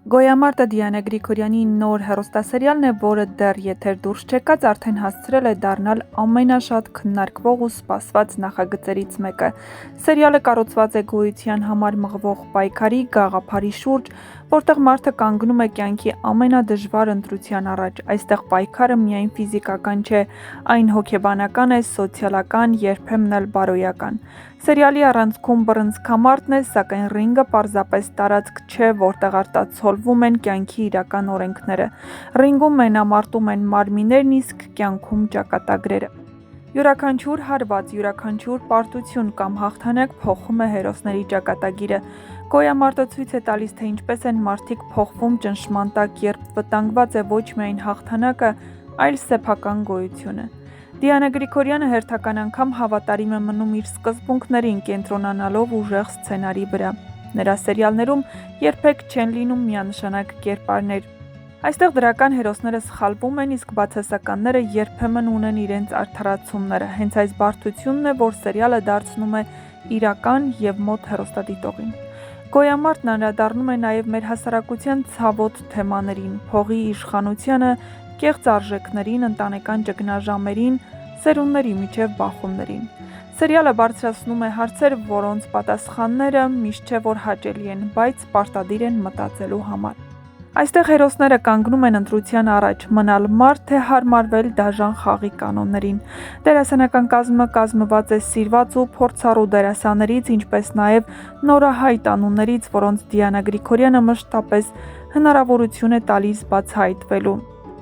Գոյամարտը Դիանա Գրիգորյանի նոր հեռուստասերիալն է, որը դեռ եթեր դուրս չեկած արդեն հասցրել է դառնալ ամենաշատ քննարկվող ու սպասված նախագծերից մեկը։ Սերիալը կառուցված է գոյության համար մղվող պայքարի գաղափարի շուրջ, որտեղ մարդը կանգնում է կյանքի ամենադժվար ընտրության առաջ։ Այստեղ պայքարը միայն ֆիզիկական չէ, այն հոգեբանական է, սոցիալական, երբեմն էլ բարոյական։ Սերիալի առանցքում բռնցքամարտն է, սակայն ռինգը պարզապես տարածք չէ, որտեղ արտացոլվում են կյանքի իրական օրենքները։ Ռինգում մենամարտում են մարմիններն, իսկ կյանքում ճակատագրերը։ Յուրաքանչյուր հարված, յուրաքանչյուր պարտություն կամ հաղթանակ փոխում է հերոսների ճակատագիրը։ Գոյամարտը ցույց է տալիս, թե ինչպես են մարդիկ փոխվում ճնշման տակ, երբ վտանգված է ոչ միայն հաղթանակը, այլ սեփական գոյությունը։ Դիանա Գրիգորյանը հերթական անգամ հավատարիմ է մնում իր սկզբունքներին, կենտրոնանալով ուժեղ սցենարի վրա։ Նրա սերիալներում երբեք չեն լինում միանշանակ կերպարներ։ Այստեղ դրական հերոսները սխալվում են, իսկ բացասականները երբեմն ունեն իրենց արդարացումները։ Հենց այս բարդությունն է, որ սերիալը դարձնում է իրական եւ մոտ հեռուստադիտողին։ Գոյամարտն անդրադառնում է նաև մեր հասարակության ցավոտ թեմաներին՝ փողի իշխանությանը, կեղծ արժեքներին, ընտանեկան ճգնաժամերին, սերունդների միջև բախումներին։ Սերիալը բարձրացնում է հարցեր, որոնց պատասխանները միշտ չէ որ հաճելի են, բայց պարտադիր են մտածելու համար։ Այստեղ հերոսները կանգնում են ընտրության առաջ՝ մնալ մարդ, թե հարմարվել դաժան խաղի կանոններին։ Դերասանական կազմը կազմված է սիրված ու փորձառու դերասաններից, ինչպես նաև նորահայտ անուններից, որոնց Դիանա Գրիգորյանը մշտապես հնարավորություն է տալիս բացահայտվելու։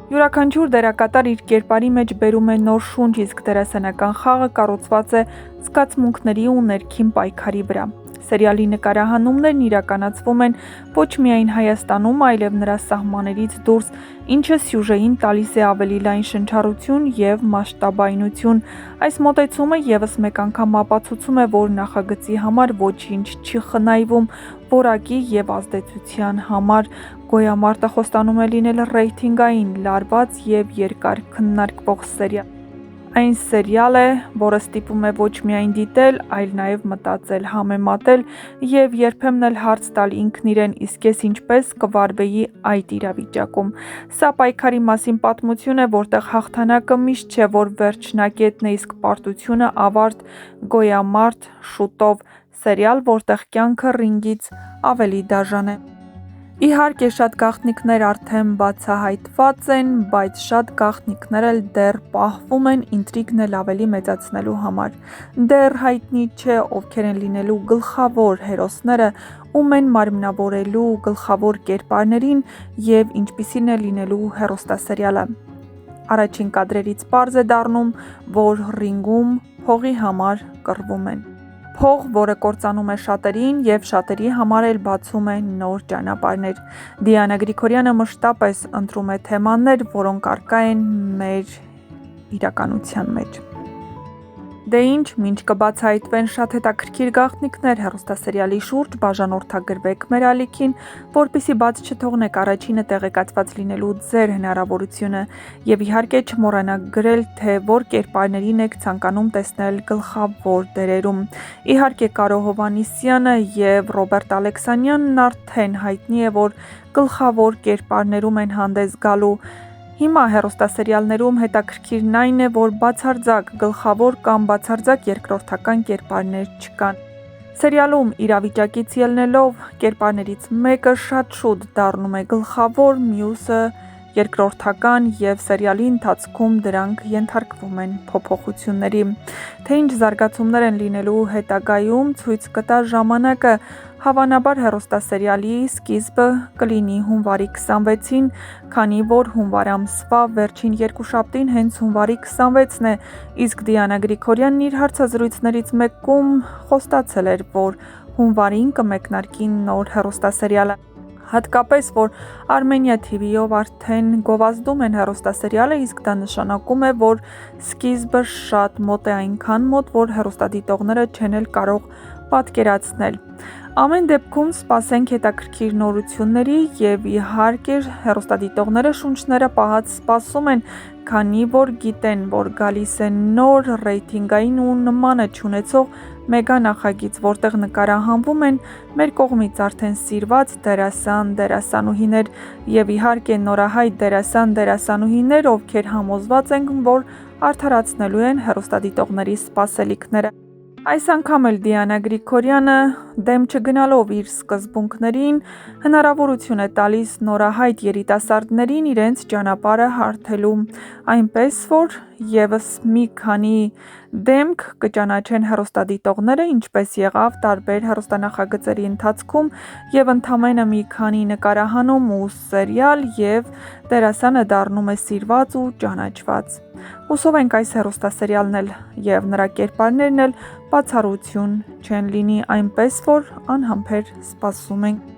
Յուրաքանչյուր դերակատար իր կերպարի մեջ բերում է նոր շունչ, իսկ դերասանական խաղը կառուցված է զգացմունքների ու ներքին պայքարի վրա։ Սերիալի նկարահանումներն իրականացվում են ոչ միայն Հայաստանում, այլև նրա սահմաններից դուրս, ինչը սյուժեին տալիս է ավելի լայն շնչառություն եւ մասշտաբայնություն։ Այս մոտեցումը եւս մեկ անգամ ապացուցում է, որ նախագծի համար ոչինչ չի խնայվում որակի եւ ազդեցության համար։ Գոյամարտը խոստանում է լինել ռեյթինգային, լարված եւ երկար քննարկվող սերիալ։ Այն սերիալ է, որը ստիպում է ոչ միայն դիտել, այլ նաև մտածել, համեմատել եւ երբեմն էլ հարց տալ ինքն իրեն, իսկ ես ինչպես կվարվեի այդ իրավիճակում։ Սա պայքարի մասին պատմություն է, որտեղ հաղթանակը միշտ չէ, որ վերջնակետն է, իսկ պարտությունը ավարտ։ Գոյամարտ, շուտով սերիալ, որտեղ կյանքը ռինգից ավելի դաժան է։ Իհարկե, շատ գաղտնիքներ արդեն բացահայտված են, բայց շատ գաղտնիքներ էլ դեռ պահվում են ինտրիգն էլ ավելի մեծացնելու համար։ Դեռ հայտնի չէ, ովքեր են լինելու գլխավոր հերոսները, ում են մարմնավորելու գլխավոր կերպարներին եւ ինչպիսին է լինելու հեռուստասերիալը։ Առաջին կադրերից պարզ է դառնում, որ ռինգում փողի համար կռվում են։ Փող, որը կործանում է շատերին եւ շատերի համար էլ բացում է նոր ճանապարհներ։ Դիանա Գրիգորյանը մշտապես ընտրում է թեմաներ, որոնք առկա են մեր իրականության մեջ։ Դե ինչ, մինչ կբացահայտվեն շատ հետաքրքիր գաղտնիքներ հեռուստասերիալի շուրջ, բաժանորդագրվեք մեր ալիքին, որպեսզի բաց չթողնեք առաջինը տեղեկացված լինելու ձեր հնարավորությունը եւ իհարկե չմոռանաք գրել, թե որ կերպարներին եք ցանկանում տեսնել գլխավոր դերերում։ Իհարկե Կարո Հովհաննիսյանը եւ Ռոբերտ Ալեքսանյանն արդեն հայտնի է, որ գլխավոր կերպարներում են հանդես գալու։ Հիմա հեռուստասերիալներում հետաքրքիրն այն է, որ բացարձակ գլխավոր կամ բացարձակ երկրորդական կերպարներ չկան։ Սերիալում իրավիճակից ելնելով կերպարներից մեկը շատ շուտ դառնում է գլխավոր, մյուսը երկրորդական եւ սերիալի ընթացքում դրանք ենթարկվում են փոփոխությունների։ Թե ինչ զարգացումներ են լինելու հետագայում, ցույց կտա ժամանակը։ Հավանաբար հեռուստասերիալի սկիզբը կլինի հունվարի 26-ին, քանի որ հունվար ամսվա վերջին երկուշաբթին հենց հունվարի 26-ն է, իսկ Դիանա Գրիգորյանն իր հարցազրույցներից մեկում խոստացել էր, որ հունվարին կմեկնարկի նոր հեռուստասերիալը։ Հատկապես, որ Armenia TV-ով արդեն գովազդում են հեռուստասերիալը, իսկ դա նշանակում է, որ սկիզբը շատ մոտ է, այնքան մոտ, որ հեռուստադիտողները չեն էլ կարող պատկերացնել։ Ամեն դեպքում սպասենք հետաքրքիր նորությունների և իհարկե հեռուստադիտողները շունչները պահած սպասում են, քանի որ գիտեն, որ գալիս է նոր ռեյտինգային ու նմանը չունեցող մեգա նախագիծ, որտեղ նկարահանվում են մեր կողմից արդեն սիրված դերասան-դերասանուհիներ և իհարկե նորահայտ դերասան-դերասանուհիներ, ովքեր համոզված ենք, որ արդարացնելու են հեռուստադիտողների սպասելիքները։ Այս անգամ էլ Դիանա Գրիգորյանը դեմ չգնալով իր սկզբունքներին հնարավորություն է տալիս նորահայտ երիտասարդներին իրենց ճանապարհը հարթելու, այնպես որ ևս մի քանի դեմք կճանաչեն հեռուստադիտողները, ինչպես եղավ տարբեր հեռուստանախագծերի ընթացքում, և ընդամենը մի քանի նկարահանում ու սերիալ, և դերասանը դառնում է սիրված ու ճանաչված։ Հուսով ենք այս հեռուստասերիալն էլ և նրա կերպարներն էլ բացառություն չեն լինի, այնպես որ անհամբեր սպասում ենք։